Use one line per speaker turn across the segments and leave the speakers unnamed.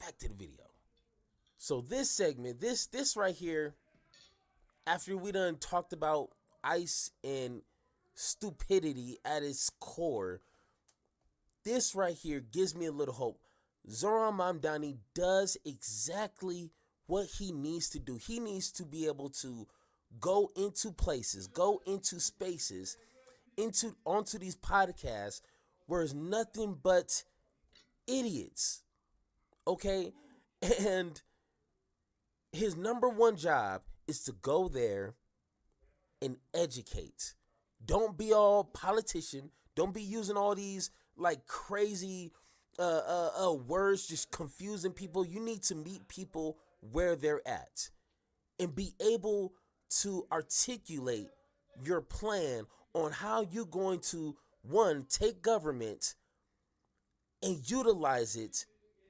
back to the video. So this segment, this right here, after we done talked about ICE and stupidity at its core, this right here gives me a little hope. Zohran Mamdani does exactly what he needs to do. He needs to be able to go into places, go into spaces, onto these podcasts where it's nothing but idiots. Okay? And his number one job is to go there and educate. Don't be all politician. Don't be using all these like crazy words, just confusing people. You need to meet people where they're at and be able to articulate your plan on how you're going to, one, take government and utilize it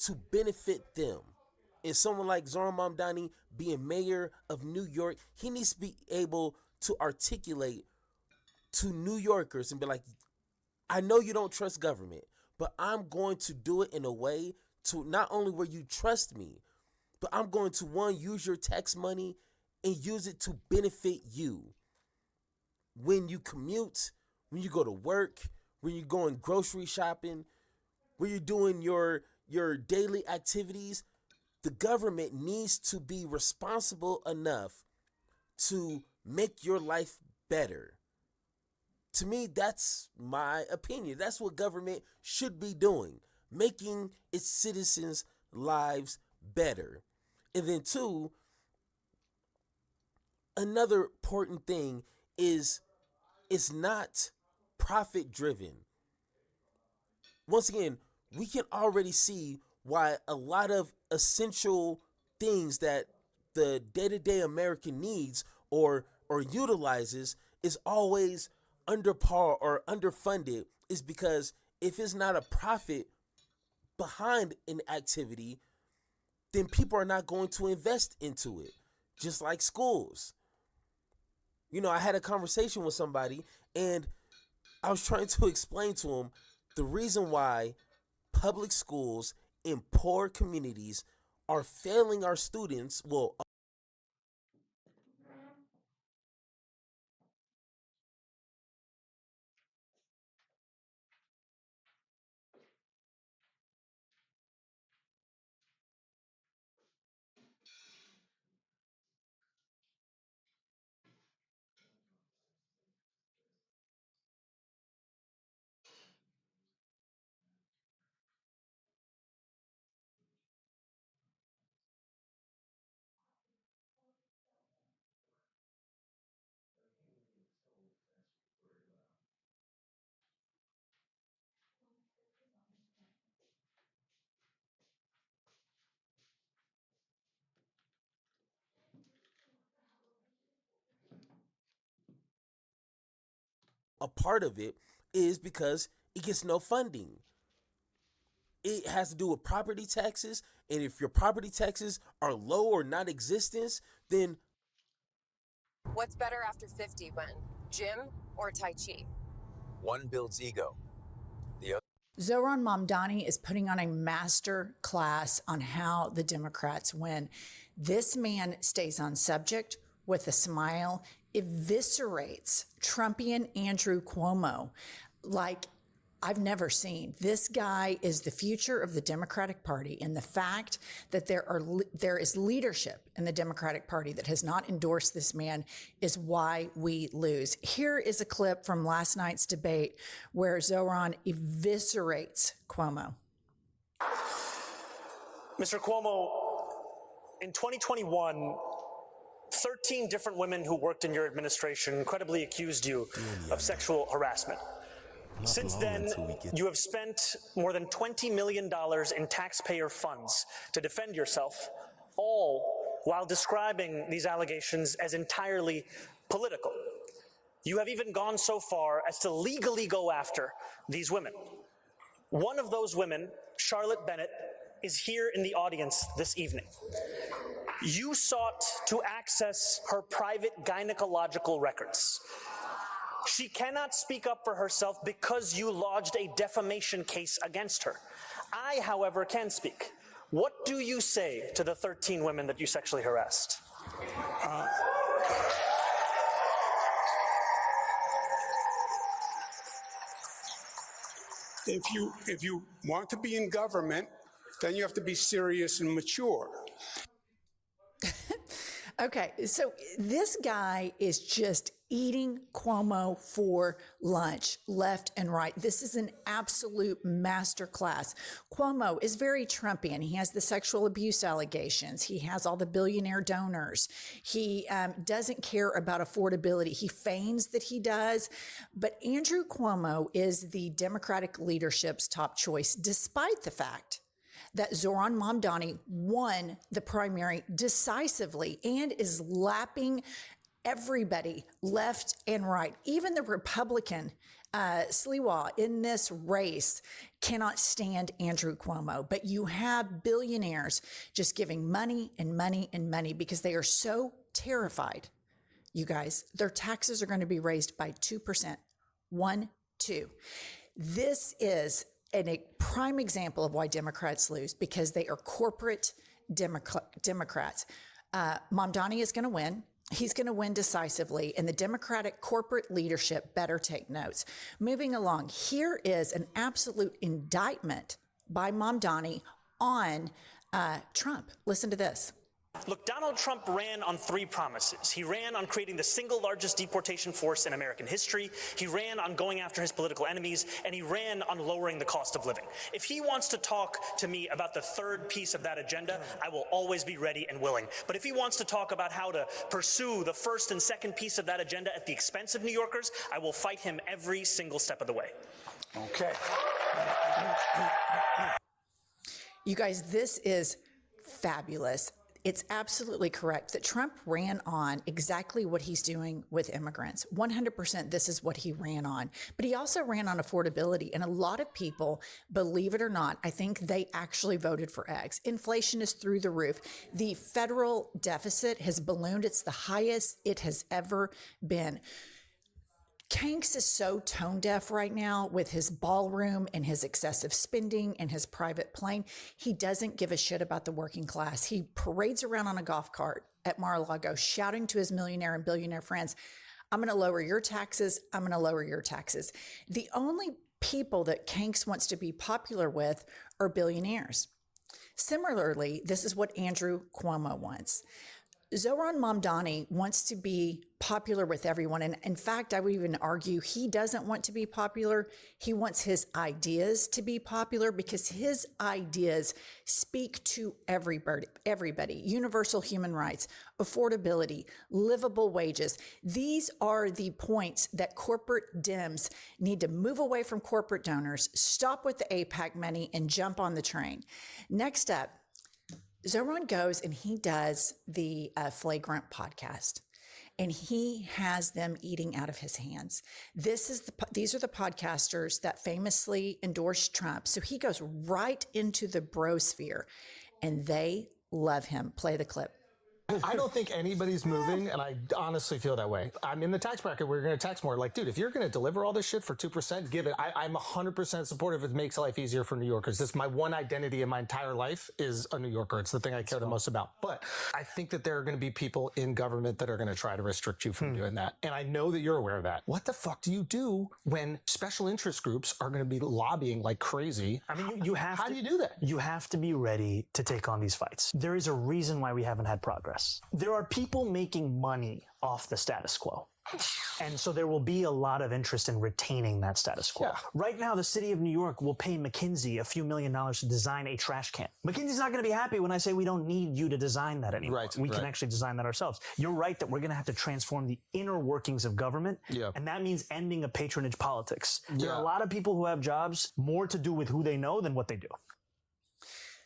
to benefit them. And someone like Zohran Mamdani being mayor of New York, he needs to be able to articulate to New Yorkers and be like, I know you don't trust government, but I'm going to do it in a way to not only where you trust me, but I'm going to, one, use your tax money and use it to benefit you. When you commute, when you go to work, when you're going grocery shopping, when you're doing your daily activities, the government needs to be responsible enough to make your life better. To me, that's my opinion. That's what government should be doing, making its citizens' lives better. And then two, another important thing is it's not profit driven. Once again, we can already see why a lot of essential things that the day-to-day American needs or utilizes is always under par or underfunded, is because if it's not a profit behind an activity, then people are not going to invest into it. Just like schools. You know, I had a conversation with somebody and I was trying to explain to him the reason why public schools in poor communities are failing our students. Well, a part of it is because it gets no funding. It has to do with property taxes, and if your property taxes are low or non-existent, then
What's better after 50, Gwen? Gym or Tai Chi?
One builds ego.
Zohran Mamdani is putting on a master class on how the Democrats win. This man stays on subject with a smile, eviscerates Trumpian Andrew Cuomo like I've never seen. This guy is the future of the Democratic Party, and the fact that there is leadership in the Democratic Party that has not endorsed this man is why we lose. Here is a clip from last night's debate where Zohran eviscerates Cuomo.
Mr. Cuomo, in 2021, 13 different women who worked in your administration credibly accused you of sexual harassment. Since then, you have spent more than $20 million in taxpayer funds to defend yourself, all while describing these allegations as entirely political. You have even gone so far as to legally go after these women. One of those women, Charlotte Bennett, is here in the audience this evening. You sought to access her private gynecological records. She cannot speak up for herself because you lodged a defamation case against her. I, however, can speak. What do you say to the 13 women that you sexually harassed?
If you want to be in government, then you have to be serious and mature.
Okay, so this guy is just eating Cuomo for lunch, left and right. This is an absolute masterclass. Cuomo is very Trumpian. He has the sexual abuse allegations. He has all the billionaire donors. He doesn't care about affordability. He feigns that he does. But Andrew Cuomo is the Democratic leadership's top choice, despite the fact that Zoran Mamdani won the primary decisively and is lapping everybody left and right. Even the Republican Sliwa in this race cannot stand Andrew Cuomo, but you have billionaires just giving money and money and money because they are so terrified. You guys, their taxes are going to be raised by 2%. 1, 2. This is a prime example of why Democrats lose, because they are corporate Democrats. Mamdani is going to win. He's going to win decisively, and the Democratic corporate leadership better take notes. Moving along, here is an absolute indictment by Mamdani on Trump. Listen to this.
Look, Donald Trump ran on 3 promises. He ran on creating the single largest deportation force in American history. He ran on going after his political enemies, and he ran on lowering the cost of living. If he wants to talk to me about the 3rd piece of that agenda, I will always be ready and willing. But if he wants to talk about how to pursue the 1st and 2nd piece of that agenda at the expense of New Yorkers, I will fight him every single step of the way.
Okay.
You guys, this is fabulous. It's absolutely correct that Trump ran on exactly what he's doing with immigrants. 100% this is what he ran on. But he also ran on affordability. And a lot of people, believe it or not, I think they actually voted for eggs. Inflation is through the roof. The federal deficit has ballooned. It's the highest it has ever been. Kanks is so tone deaf right now with his ballroom and his excessive spending and his private plane. He doesn't give a shit about the working class. He parades around on a golf cart at Mar-a-Lago shouting to his millionaire and billionaire friends, I'm going to lower your taxes. I'm going to lower your taxes. The only people that Kanks wants to be popular with are billionaires. Similarly, this is what Andrew Cuomo wants. Zoran Mamdani wants to be popular with everyone. And in fact, I would even argue he doesn't want to be popular. He wants his ideas to be popular because his ideas speak to everybody. Universal human rights, affordability, livable wages. These are the points that corporate Dems need to move away from corporate donors, stop with the AIPAC money, and jump on the train. Next up, Zoran goes and he does the Flagrant podcast, and he has them eating out of his hands. These are the podcasters that famously endorsed Trump. So he goes right into the brosphere, and they love him. Play the clip.
I don't think anybody's moving, and I honestly feel that way. I'm in the tax bracket. We're going to tax more. Like, dude, if you're going to deliver all this shit for 2%, give it. I'm 100% supportive if it makes life easier for New Yorkers. This is my one identity in my entire life is a New Yorker. It's the thing I care the most about. But I think that there are going to be people in government that are going to try to restrict you from doing that. And I know that you're aware of that. What the fuck do you do when special interest groups are going to be lobbying like crazy?
I mean, you have
How
to,
do you do that?
You have to be ready to take on these fights. There is a reason why we haven't had progress. There are people making money off the status quo. And so there will be a lot of interest in retaining that status quo.
Yeah.
Right now, the city of New York will pay McKinsey a few $1 million to design a trash can. McKinsey's not going to be happy when I say we don't need you to design that anymore.
Right,
we can actually design that ourselves. You're right that we're going to have to transform the inner workings of government.
Yeah.
And that means ending a patronage politics. There
Yeah.
are a lot of people who have jobs more to do with who they know than what they do.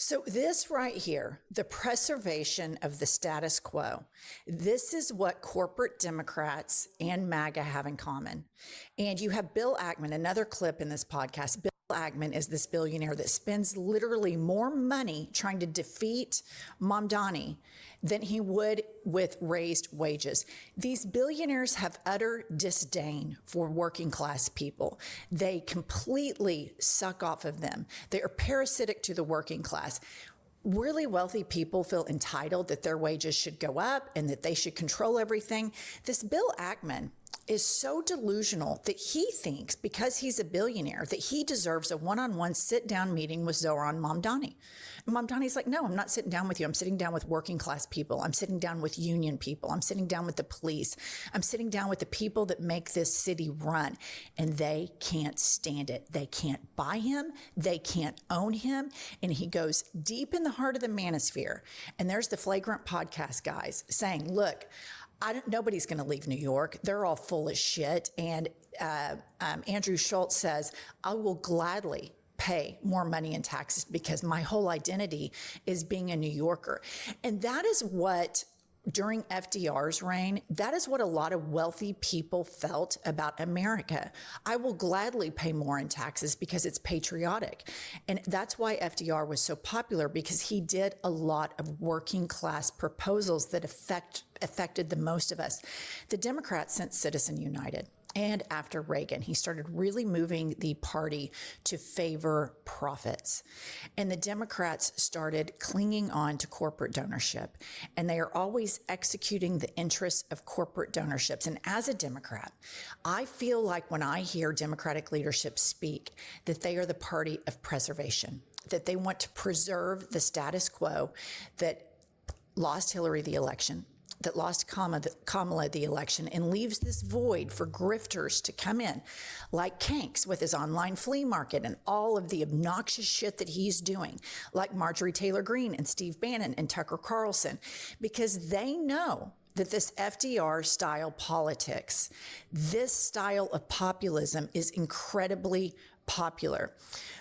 So this right here, the preservation of the status quo, this is what corporate Democrats and MAGA have in common. And you have Bill Ackman, another clip in this podcast. Bill Ackman is this billionaire that spends literally more money trying to defeat Mamdani than he would with raised wages. These billionaires have utter disdain for working class people. They completely suck off of them. They are parasitic to the working class. really wealthy people feel entitled that their wages should go up and that they should control everything. This Bill Ackman is so delusional that he thinks because he's a billionaire that he deserves a one-on-one sit-down meeting with Zohran Mamdani. And Mamdani's like, no, I'm not sitting down with you. I'm sitting down with working class people. I'm sitting down with union people. I'm sitting down with the police. I'm sitting down with the people that make this city run. And they can't stand it. They can't buy him. They can't own him. And he goes deep in the heart of the manosphere. And there's the Flagrant podcast guys saying, look, nobody's going to leave New York. They're all full of shit. And Andrew Schultz says, I will gladly pay more money in taxes because my whole identity is being a New Yorker. And that is what, during FDR's reign, that is what a lot of wealthy people felt about America. I will gladly pay more in taxes because it's patriotic. And that's why FDR was so popular, because he did a lot of working class proposals that affected the most of us. The Democrats sent Citizen United. And after Reagan, he started really moving the party to favor profits. And the Democrats started clinging on to corporate donorship. And they are always executing the interests of corporate donorships. And as a Democrat, I feel like when I hear Democratic leadership speak, that they are the party of preservation, that they want to preserve the status quo that lost Hillary the election, that lost Kamala the election, and leaves this void for grifters to come in, like Kanks with his online flea market and all of the obnoxious shit that he's doing, like Marjorie Taylor Greene and Steve Bannon and Tucker Carlson, because they know that this FDR style politics, this style of populism is incredibly popular.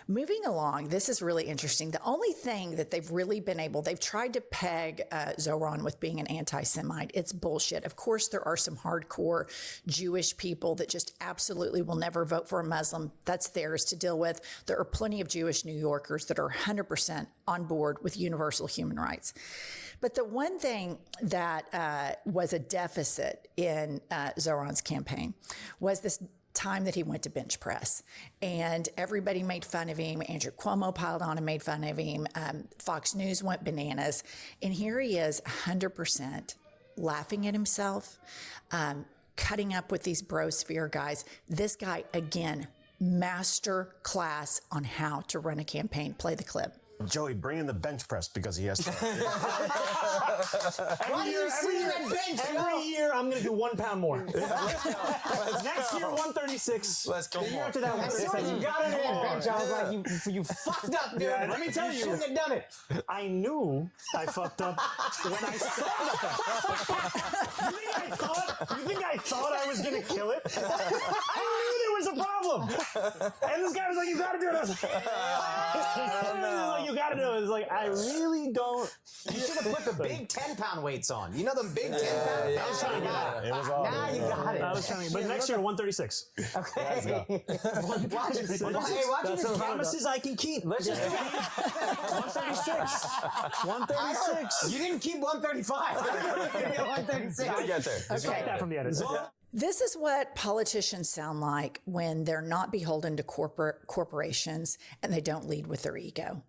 Moving along, this is really interesting. The only thing that they've really been able, they've tried to peg Zohran with being an anti-Semite. It's bullshit. Of course, there are some hardcore Jewish people that just absolutely will never vote for a Muslim. That's theirs to deal with. There are plenty of Jewish New Yorkers that are 100% on board with universal human rights. But the one thing that was a deficit in Zohran's campaign was this time that he went to bench press, and everybody made fun of him. Andrew Cuomo piled on and made fun of him. Fox News went bananas, and here he is 100% laughing at himself, cutting up with these brosphere guys. This guy, again, master class on how to run a campaign. Play the clip.
Joey, bring in the bench press because he has to.
Every year, I'm going to do 1 pound more. Next year, 136.
Let's go.
The year after that, 136.
You got it in bench. I was like, you fucked up, dude.
Yeah, let me tell you.
Shouldn't have done it.
I knew I fucked up when I saw that. You think I thought I was going to kill it? I knew there was a problem. And this guy was like, you got to do it. I was like, you got to do it. It's like, I really don't.
You should have put the big 10-pound weights on. You know the big 10-pound?
I was trying to get out.
It was all.
Now you got it.
I was trying to, but next year, 136.
Okay. Watch this.
Promises I can keep. Let's just 136. 136.
You didn't keep 135. 136.
We'll get there.
Okay. That from the edit.
This is what politicians sound like when they're not beholden to corporations and they don't lead with their ego.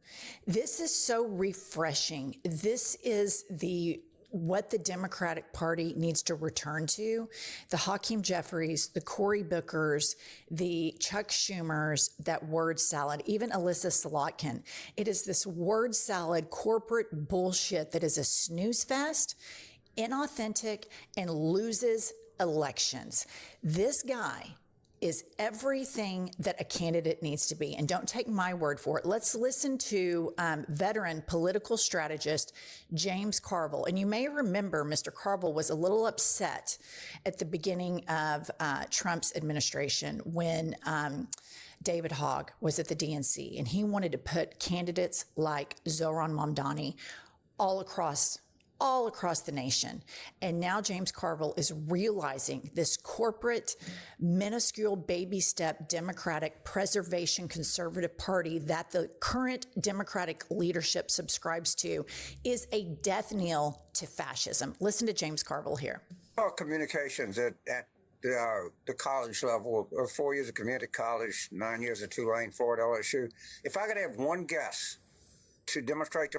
This is so refreshing. This is what the Democratic Party needs to return to. The Hakeem Jeffries, the Cory Bookers, the Chuck Schumers, that word salad, even Alyssa Slotkin. It is this word salad corporate bullshit that is a snooze fest, inauthentic, and loses elections. This guy is everything that a candidate needs to be. And don't take my word for it. Let's listen to veteran political strategist James Carville. And you may remember Mr. Carville was a little upset at the beginning of Trump's administration when David Hogg was at the DNC, and he wanted to put candidates like Zohran Mamdani all across the nation. And now James Carville is realizing this corporate, minuscule baby step Democratic preservation conservative party that the current Democratic leadership subscribes to is a death knell to fascism. Listen to James Carville here.
Communications at the college level, 4 years of community college, 9 years at Tulane, 4 at LSU. If I could have one guess to demonstrate to